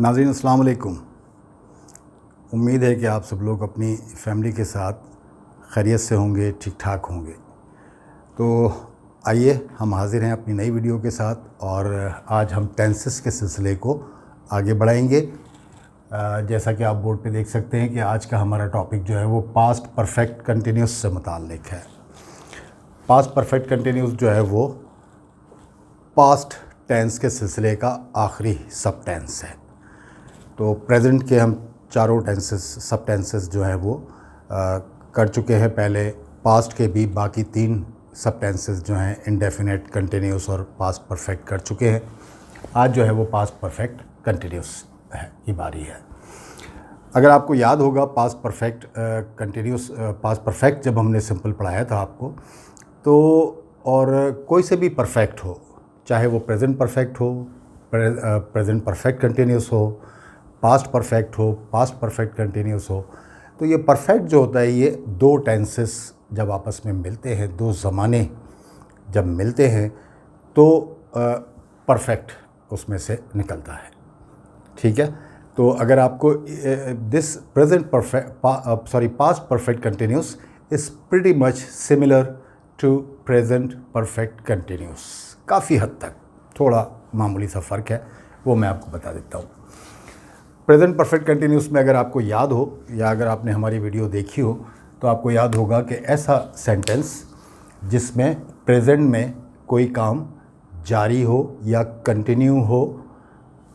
नाज़रीन अस्सलाम वालेकुम। उम्मीद है कि आप सब लोग अपनी फैमिली के साथ खैरियत से होंगे, ठीक ठाक होंगे। तो आइए हम हाज़िर हैं अपनी नई वीडियो के साथ और आज हम टेंसेस के सिलसिले को आगे बढ़ाएंगे। जैसा कि आप बोर्ड पे देख सकते हैं कि आज का हमारा टॉपिक जो है वो पास्ट परफेक्ट कंटिन्यूस से मुताल्लिक है। पास्ट परफेक्ट कंटिन्यूस जो है वो पास्ट टेंस के सिलसिले का आखिरी सब टेंस है। तो प्रेजेंट के हम चारों टेंसेस सब टेंसेस जो है वो कर चुके हैं। पहले पास्ट के भी बाकी 3 सब टेंसेस जो हैं इंडेफिनेट, कंटिन्यूस और पास्ट परफेक्ट कर चुके हैं। आज जो है वो पास्ट परफेक्ट कंटिन्यूस है की बारी है। अगर आपको याद होगा past perfect continuous past perfect जब हमने सिंपल पढ़ाया था आपको, तो और कोई से भी परफेक्ट हो, चाहे वो प्रेजेंट परफेक्ट हो, प्रेजेंट परफेक्ट कंटिन्यूस हो, पास्ट परफेक्ट हो, पास्ट परफेक्ट कंटिन्यूस हो, तो ये परफेक्ट जो होता है ये 2 टेंसेस जब आपस में मिलते हैं, 2 ज़माने जब मिलते हैं तो परफेक्ट उसमें से निकलता है। ठीक है, तो अगर आपको this present perfect past perfect continuous is pretty much similar to present perfect continuous. काफ़ी हद तक थोड़ा मामूली सा फ़र्क है, वो मैं आपको बता देता हूँ। प्रेजेंट परफेक्ट कंटिन्यूस में अगर आपको याद हो या अगर आपने हमारी वीडियो देखी हो तो आपको याद होगा कि ऐसा सेंटेंस जिसमें प्रेजेंट में कोई काम जारी हो या कंटिन्यू हो,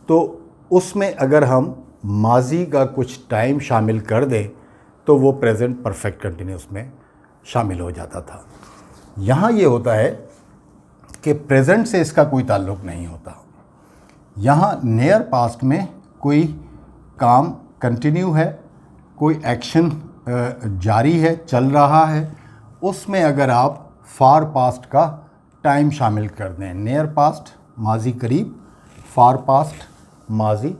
तो उसमें अगर हम माजी का कुछ टाइम शामिल कर दें तो वो प्रेजेंट परफेक्ट कंटिन्यूस में शामिल हो जाता था। यहाँ ये होता है कि प्रेजेंट से इसका कोई ताल्लुक़ नहीं होता। यहाँ नियर पास्ट में कोई काम कंटिन्यू है, कोई एक्शन जारी है, चल रहा है, उसमें अगर आप फार पास्ट का टाइम शामिल कर दें, नियर पास्ट माजी करीब, फार पास्ट माजी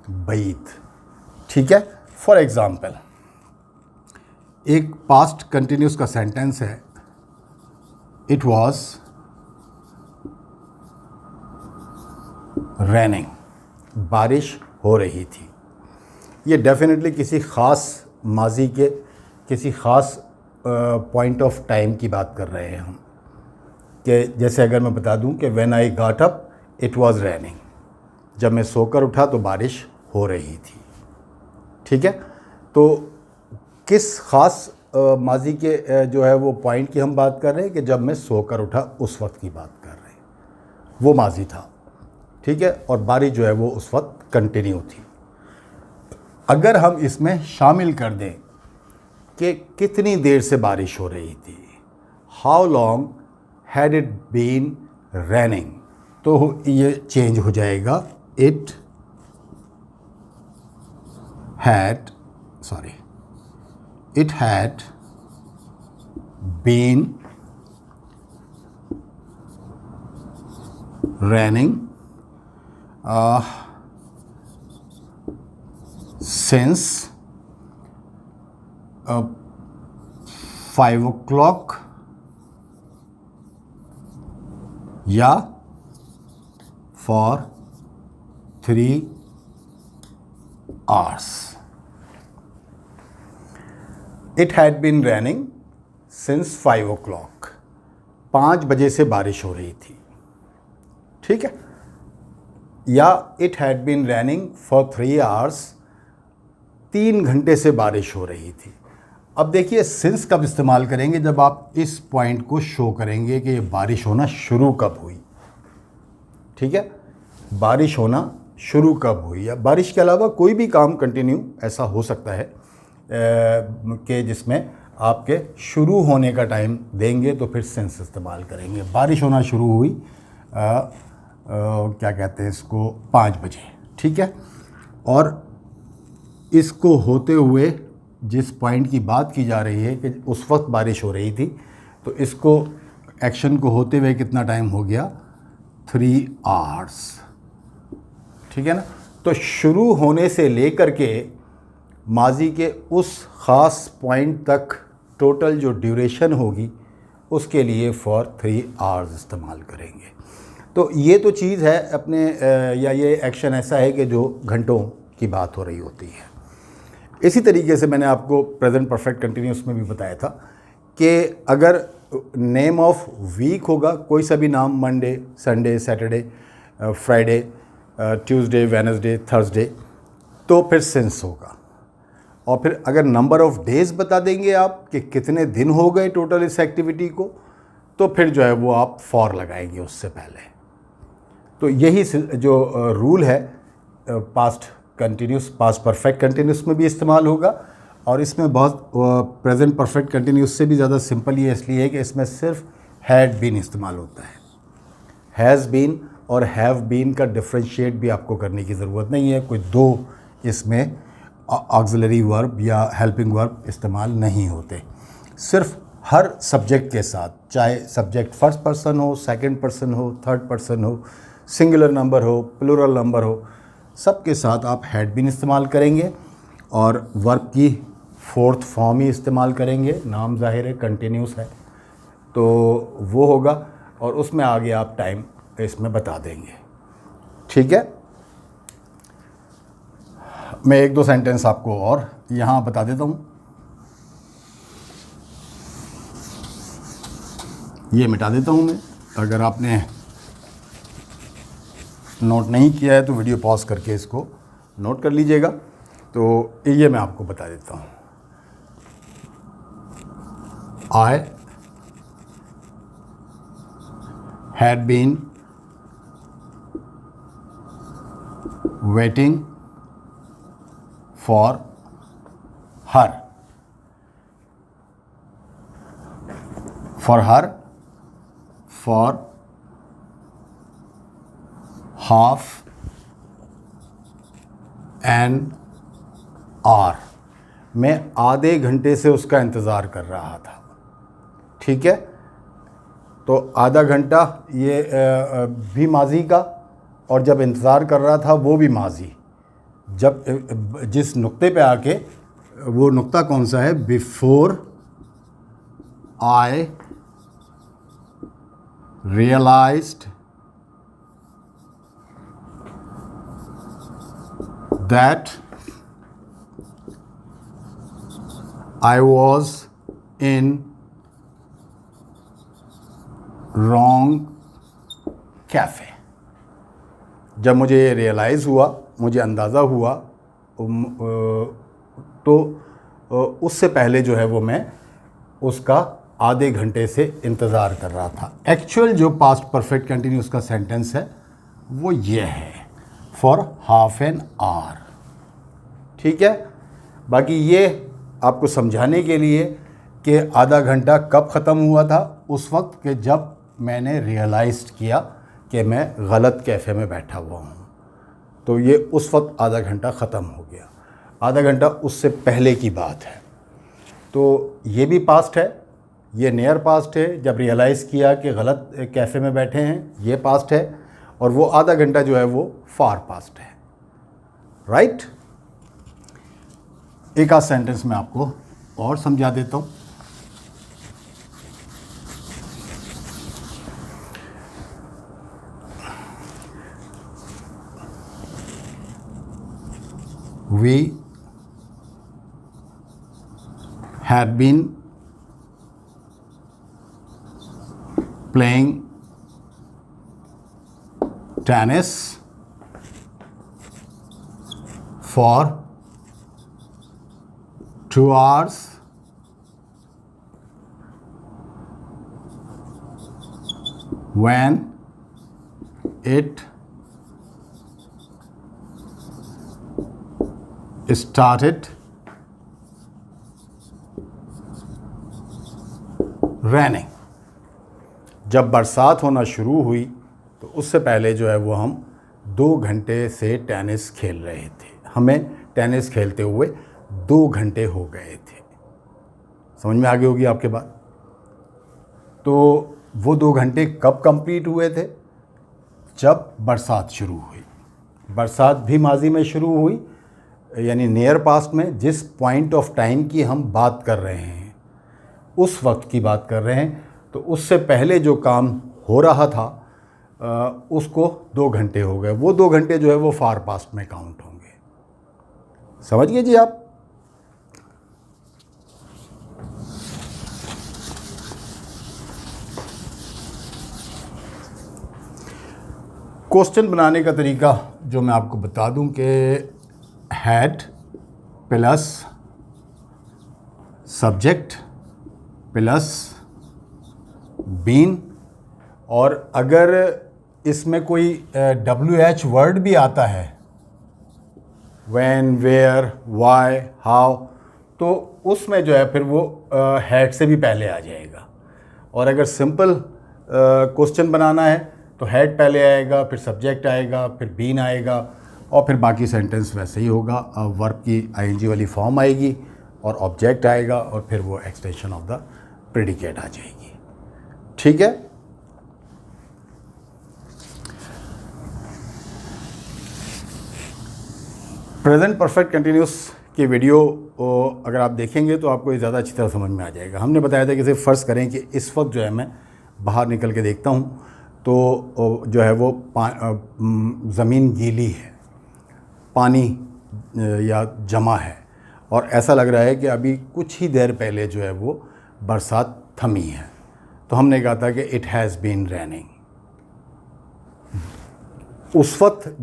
बईद। ठीक है, फॉर एग्ज़ाम्पल एक पास्ट कंटिन्यूस का सेंटेंस है, इट वॉज रेनिंग, बारिश हो रही थी। ये डेफिनेटली किसी ख़ास माजी के किसी ख़ास पॉइंट ऑफ टाइम की बात कर रहे हैं हम, कि जैसे अगर मैं बता दूं कि when I got up it was raining, जब मैं सोकर उठा तो बारिश हो रही थी। ठीक है, तो किस ख़ास माजी के जो है वो पॉइंट की हम बात कर रहे हैं कि जब मैं सोकर उठा उस वक्त की बात कर रहे हैं, वो माजी था। ठीक है, और बारिश जो है वो उस वक्त कंटिन्यू थी। अगर हम इसमें शामिल कर दें कि कितनी देर से बारिश हो रही थी, how long had it been raining, तो ये चेंज हो जाएगा, it had been raining since 5 o'clock या for 3 hours. It had been raining since 5 o'clock. 5 बजे से बारिश हो रही थी। ठीक है, या it had been raining for 3 hours, 3 घंटे से बारिश हो रही थी। अब देखिए सिंस कब इस्तेमाल करेंगे, जब आप इस पॉइंट को शो करेंगे कि ये बारिश होना शुरू कब हुई। ठीक है, बारिश होना शुरू कब हुई, या बारिश के अलावा कोई भी काम कंटिन्यू ऐसा हो सकता है कि जिसमें आपके शुरू होने का टाइम देंगे तो फिर सिंस इस्तेमाल करेंगे। बारिश होना शुरू हुई क्या कहते हैं इसको, 5 बजे। ठीक है, और इसको होते हुए जिस पॉइंट की बात की जा रही है कि उस वक्त बारिश हो रही थी, तो इसको एक्शन को होते हुए कितना टाइम हो गया, 3 hours। ठीक है ना, तो शुरू होने से लेकर के माजी के उस ख़ास पॉइंट तक टोटल जो ड्यूरेशन होगी उसके लिए फॉर 3 hours इस्तेमाल करेंगे। तो ये तो चीज़ है अपने या ये एक्शन ऐसा है कि जो घंटों की बात हो रही होती है। इसी तरीके से मैंने आपको प्रेजेंट परफेक्ट कंटिन्यूस में भी बताया था कि अगर नेम ऑफ वीक होगा, कोई सा भी नाम, Monday, Sunday, Saturday, Friday, Tuesday, Wednesday, Thursday, तो फिर सिंस होगा। और फिर अगर नंबर ऑफ़ डेज़ बता देंगे आप कि कितने दिन हो गए टोटल इस एक्टिविटी को, तो फिर जो है वो आप फॉर लगाएंगे उससे पहले। तो यही जो रूल है past continuous, past perfect continuous में भी इस्तेमाल होगा। और इसमें बहुत प्रेजेंट परफेक्ट कंटिन्यूस से भी ज़्यादा सिंपल ये इसलिए है कि इसमें सिर्फ हैड बीन इस्तेमाल होता है। हैज़ बीन और हैव बीन का डिफ्रेंशिएट भी आपको करने की ज़रूरत नहीं है। कोई दो इसमें ऑक्सिलरी वर्ब या हेल्पिंग वर्ब इस्तेमाल नहीं होते। सिर्फ हर सब्जेक्ट के साथ, चाहे सब्जेक्ट फर्स्ट पर्सन हो, सेकंड पर्सन हो, थर्ड पर्सन हो, सिंगुलर नंबर हो, प्लूरल नंबर हो, सब के साथ आप हैड बीन इस्तेमाल करेंगे और वर्ब की फोर्थ फॉर्म ही इस्तेमाल करेंगे। नाम ज़ाहिर है कंटिन्यूस है तो वो होगा, और उसमें आगे आप टाइम इसमें बता देंगे। ठीक है, मैं एक दो सेंटेंस आपको और यहाँ बता देता हूँ। ये मिटा देता हूँ मैं, अगर आपने नोट नहीं किया है तो वीडियो पॉज करके इसको नोट कर लीजिएगा। तो ये मैं आपको बता देता हूँ। I had been waiting for her for half an hour। मैं आधे घंटे से उसका इंतज़ार कर रहा था। ठीक है, तो आधा घंटा ये भी माजी का, और जब इंतज़ार कर रहा था वो भी माजी। जब जिस नुक्ते पे आके, वो नुक्ता कौन सा है? Before I realised that I was in wrong cafe। जब मुझे रियलाइज़ हुआ, मुझे अंदाज़ा हुआ, तो उससे पहले जो है वो मैं उसका आधे घंटे से इंतज़ार कर रहा था। एक्चुअल जो पास्ट परफेक्ट कंटिन्यूस का सेंटेंस है वो ये है, फॉर हाफ एन आवर। ठीक है, बाकी ये आपको समझाने के लिए कि आधा घंटा कब ख़त्म हुआ था, उस वक्त कि जब मैंने रियलाइज़ किया कि मैं गलत कैफ़े में बैठा हुआ हूँ, तो ये उस वक्त आधा घंटा ख़त्म हो गया। आधा घंटा उससे पहले की बात है, तो ये भी पास्ट है, ये नियर पास्ट है। जब रियलाइज़ किया कि गलत कैफ़े में बैठे हैं, ये पास्ट है, और वो आधा घंटा जो है वो फार पास्ट है। राइट, एक आध सेंटेंस में आपको और समझा देता हूँ। We had been playing tennis for 2 hours when it started raining। जब बरसात होना शुरू हुई तो उससे पहले जो है वो हम 2 घंटे से टेनिस खेल रहे थे। हमें टेनिस खेलते हुए 2 घंटे हो गए थे। समझ में आ गई होगी आपके बात। तो वो 2 घंटे कब कंप्लीट हुए थे? जब बरसात शुरू हुई। बरसात भी माजी में शुरू हुई, यानी नियर पास्ट में। जिस पॉइंट ऑफ टाइम की हम बात कर रहे हैं, उस वक्त की बात कर रहे हैं। तो उससे पहले जो काम हो रहा था उसको 2 घंटे हो गए। वो 2 घंटे जो है वो फार पास्ट में काउंट होंगे। समझ गए जी आप? क्वेश्चन बनाने का तरीका जो मैं आपको बता दूं कि had plus subject plus been, और अगर इसमें कोई WH वर्ड भी आता है, व्हेन, वेयर, व्हाई, हाउ, तो उसमें जो है फिर वो हैड से भी पहले आ जाएगा। और अगर सिंपल क्वेश्चन बनाना है तो हैड पहले आएगा, फिर सब्जेक्ट आएगा, फिर बीन आएगा, और फिर बाकी सेंटेंस वैसे ही होगा। वर्ब की ING वाली फॉर्म आएगी और ऑब्जेक्ट आएगा, और फिर वो एक्सटेंशन ऑफ द प्रेडिकेट आ जाएगी। ठीक है? प्रेजेंट परफेक्ट कंटिन्यूस की वीडियो अगर आप देखेंगे तो आपको ये ज़्यादा अच्छी तरह समझ में आ जाएगा। हमने बताया था कि सिर्फ फ़र्ज़ करें कि इस वक्त जो है मैं बाहर निकल के देखता हूँ तो जो है वो ज़मीन गीली है, पानी या जमा है, और ऐसा लग रहा है कि अभी कुछ ही देर पहले जो है वो बरसात थमी है। तो हमने कहा था कि इट हैज़ बीन रेनिंग। उस वक्त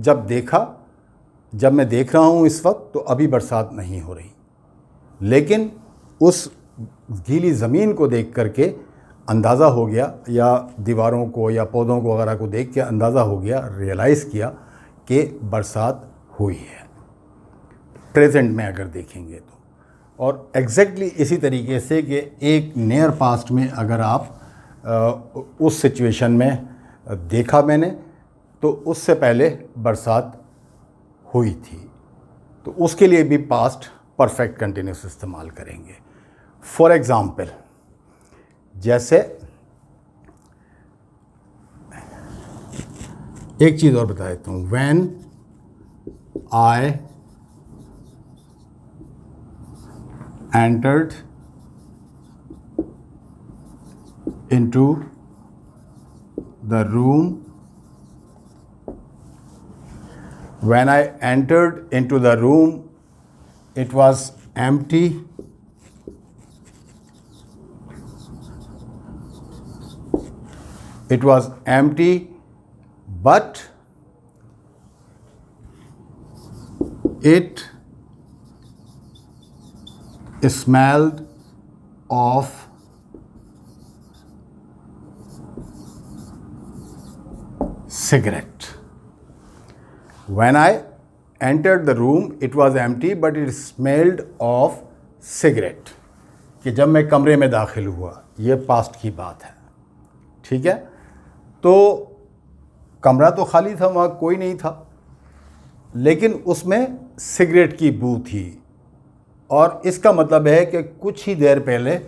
जब मैं देख रहा हूँ इस वक्त तो अभी बरसात नहीं हो रही, लेकिन उस गीली ज़मीन को देख करके अंदाज़ा हो गया, या दीवारों को या पौधों को वगैरह को देख के अंदाज़ा हो गया, रियलाइज़ किया कि बरसात हुई है, प्रेजेंट में अगर देखेंगे तो। और एग्जैक्टली इसी तरीके से कि एक नियर पास्ट में अगर आप उस सिचुएशन में देखा मैंने तो उससे पहले बरसात हुई थी, तो उसके लिए भी पास्ट परफेक्ट कंटिन्यूस इस्तेमाल करेंगे। फॉर एग्ज़ाम्पल, जैसे एक चीज़ और बता देता हूँ, when I entered into the room, when I entered into the room, it was empty. It was empty, but it smelled of cigarette. When I entered the room, it was empty, but it smelled of cigarette. कि जब मैं कमरे में दाखिल हुआ, ये past की बात है। ठीक है? तो कमरा तो खाली था, वहाँ कोई नहीं था, लेकिन उसमें सिगरेट की बू थी, और इसका मतलब है कि कुछ ही देर पहले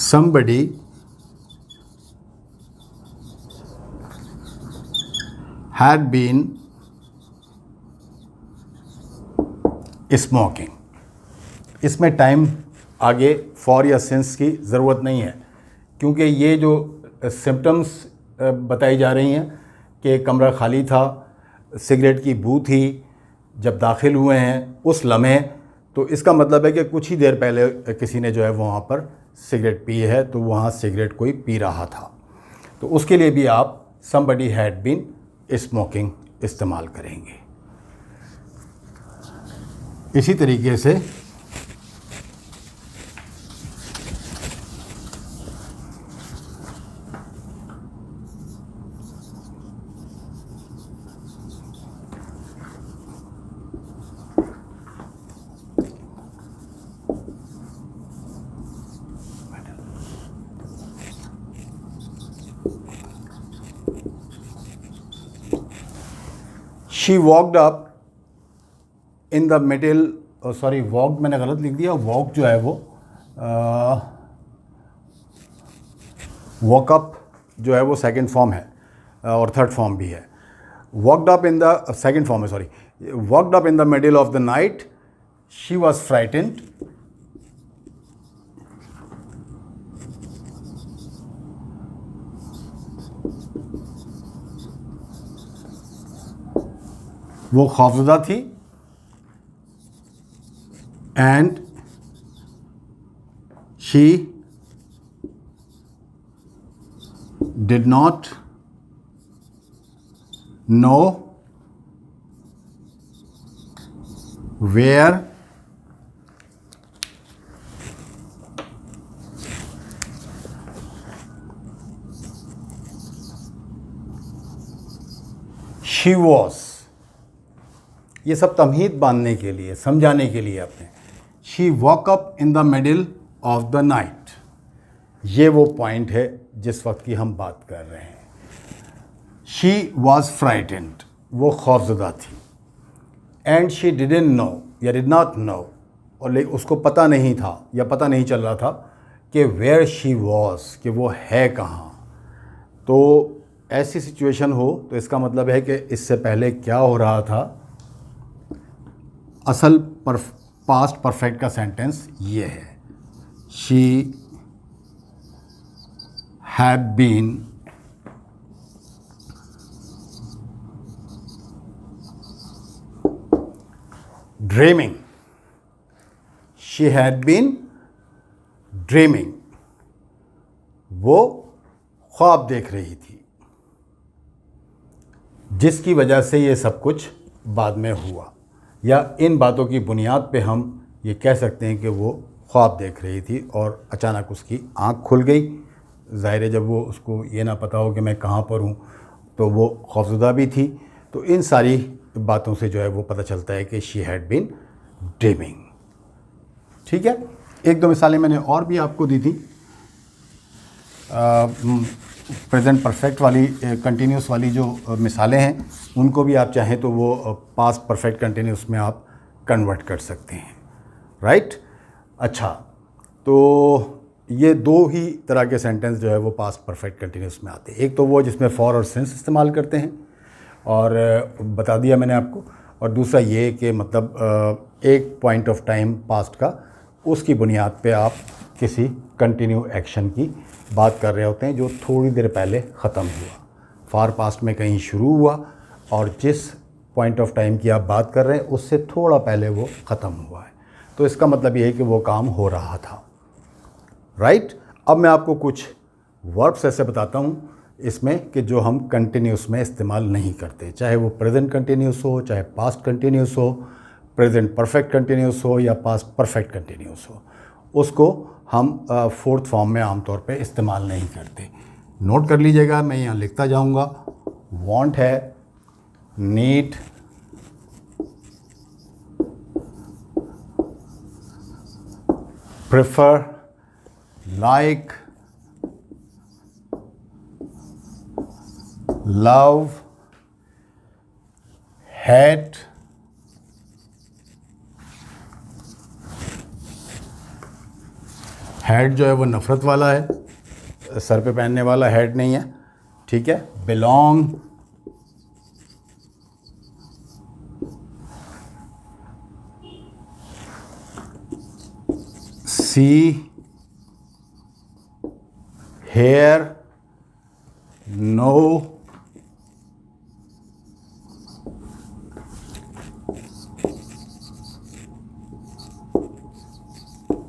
somebody had been smoking. इसमें टाइम आगे फॉर या सिंस की ज़रूरत नहीं है, क्योंकि ये जो सिम्टम्स बताई जा रही हैं कि कमरा खाली था, सिगरेट की बू थी जब दाखिल हुए हैं उस लम्हे, तो इसका मतलब है कि कुछ ही देर पहले किसी ने जो है वहाँ पर सिगरेट पी है, तो वहाँ सिगरेट कोई पी रहा था। तो उसके लिए भी आप somebody had been स्मोकिंग इस्तेमाल करेंगे। इसी तरीके से she walked up in the middle, sorry walk मैंने गलत लिख दिया, वॉक जो है वो वॉकअप जो है वो सेकंड फॉर्म है और थर्ड फॉर्म भी है। Walked up in the second form है, sorry, walked up in the middle of the night, she was frightened, वो खौफज़दा थी and she did not know where she was. ये सब तमहीद बांधने के लिए, समझाने के लिए आपने। She walk up in the middle of the night, ये वो पॉइंट है जिस वक्त की हम बात कर रहे हैं। शी वॉज फ्राइटेंड, वो खौफज़दा थी। एंड शी डिडंट नो या डिड नॉट नो, और उसको पता नहीं था या पता नहीं चल रहा था कि वेयर शी वॉज, कि वो है कहाँ। तो ऐसी सिचुएशन हो तो इसका मतलब है कि इससे पहले क्या हो रहा था। असल पास्ट परफेक्ट का सेंटेंस ये है, she had been dreaming, she had been dreaming, वो ख्वाब देख रही थी, जिसकी वजह से ये सब कुछ बाद में हुआ। या इन बातों की बुनियाद पे हम ये कह सकते हैं कि वो ख्वाब देख रही थी और अचानक उसकी आँख खुल गई। ज़ाहिर है जब वो उसको ये ना पता हो कि मैं कहाँ पर हूँ तो वो खौफज़दा भी थी। तो इन सारी बातों से जो है वो पता चलता है कि शी हैड बीन ड्रीमिंग। ठीक है, एक दो मिसालें मैंने और भी आपको दी थी। प्रेजेंट परफेक्ट वाली, कंटिन्यूस वाली जो मिसालें हैं उनको भी आप चाहें तो वो पास्ट परफेक्ट कंटिन्यूस में आप कन्वर्ट कर सकते हैं। राइट। अच्छा, तो ये दो ही तरह के सेंटेंस जो है वो पास्ट परफेक्ट कंटिन्यूस में आते हैं। एक तो वो जिसमें फॉर और सिंस इस्तेमाल करते हैं और बता दिया मैंने आपको, और दूसरा ये कि मतलब एक पॉइंट ऑफ टाइम पास्ट का, उसकी बुनियाद पे आप किसी कंटिन्यू एक्शन की बात कर रहे होते हैं जो थोड़ी देर पहले ख़त्म हुआ। फार पास्ट में कहीं शुरू हुआ और जिस पॉइंट ऑफ टाइम की आप बात कर रहे हैं उससे थोड़ा पहले वो ख़त्म हुआ है। तो इसका मतलब ये है कि वो काम हो रहा था। राइट। अब मैं आपको कुछ वर्ब्स ऐसे बताता हूँ इसमें कि जो हम कंटिन्यूस में इस्तेमाल नहीं करते, चाहे वो प्रेजेंट कंटिन्यूस हो, चाहे पास्ट कंटिन्यूस हो, प्रेजेंट परफेक्ट कंटिन्यूस हो या पास्ट परफेक्ट कंटिन्यूस हो, उसको हम फोर्थ फॉर्म में आमतौर पे इस्तेमाल नहीं करते। नोट कर लीजिएगा, मैं यहाँ लिखता जाऊँगा। वांट है, need, prefer, like, love, hate, head जो है वो नफ़रत वाला है, सर पे पहनने वाला हेड नहीं है। ठीक है। बिलोंग, सी, हेयर, नो,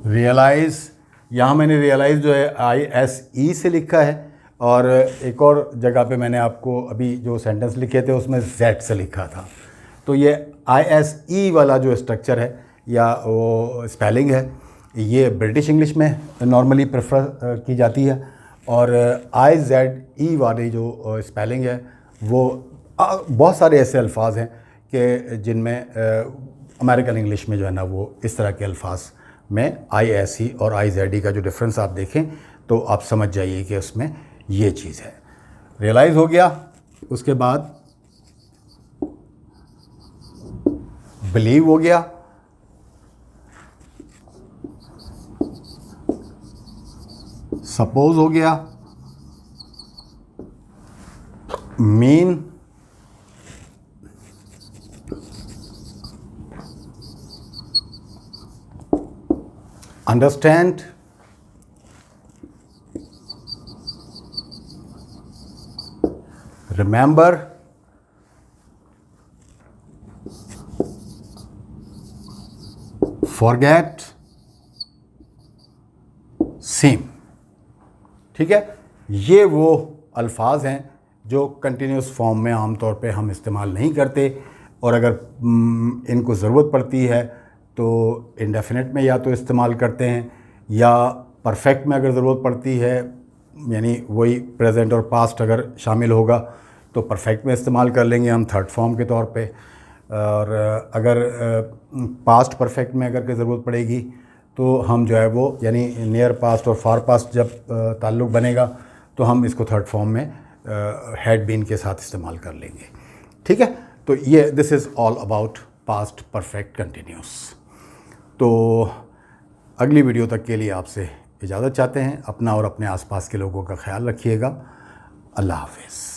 रियलाइज़। यहाँ मैंने रियलाइज़ जो है ISE से लिखा है और एक और जगह पे मैंने आपको अभी जो सेंटेंस लिखे थे उसमें Z से लिखा था। तो ये ISE वाला जो स्ट्रक्चर है या वो स्पेलिंग है, ये ब्रिटिश इंग्लिश में नॉर्मली प्रेफर की जाती है, और IZE वाली जो स्पेलिंग है वो बहुत सारे ऐसे अल्फाज हैं कि जिनमें अमेरिकन इंग्लिश में जो है ना वो इस तरह के अल्फाज में ISE और IZE का जो डिफरेंस आप देखें तो आप समझ जाइए कि उसमें ये चीज़ है। रियलाइज़ हो गया, उसके बाद बिलीव हो गया, सपोज हो गया, mean, understand, remember, forget, same. ठीक है, ये वो अल्फाज हैं जो कंटिन्यूस फॉर्म में आमतौर पे हम इस्तेमाल नहीं करते, और अगर इनको ज़रूरत पड़ती है तो इंडेफिनिट में या तो इस्तेमाल करते हैं, या परफेक्ट में अगर ज़रूरत पड़ती है, यानी वही प्रेजेंट और पास्ट अगर शामिल होगा तो परफेक्ट में इस्तेमाल कर लेंगे हम थर्ड फॉर्म के तौर पे। और अगर पास्ट परफेक्ट में अगर कोई ज़रूरत पड़ेगी तो हम जो है वो यानी नियर पास्ट और फार पास्ट जब ताल्लुक़ बनेगा तो हम इसको थर्ड फॉर्म में हैड बीन के साथ इस्तेमाल कर लेंगे। ठीक है, तो ये this is all about past perfect continuous. तो अगली वीडियो तक के लिए आपसे इजाज़त चाहते हैं। अपना और अपने आसपास के लोगों का ख्याल रखिएगा। अल्लाह हाफ़िज़।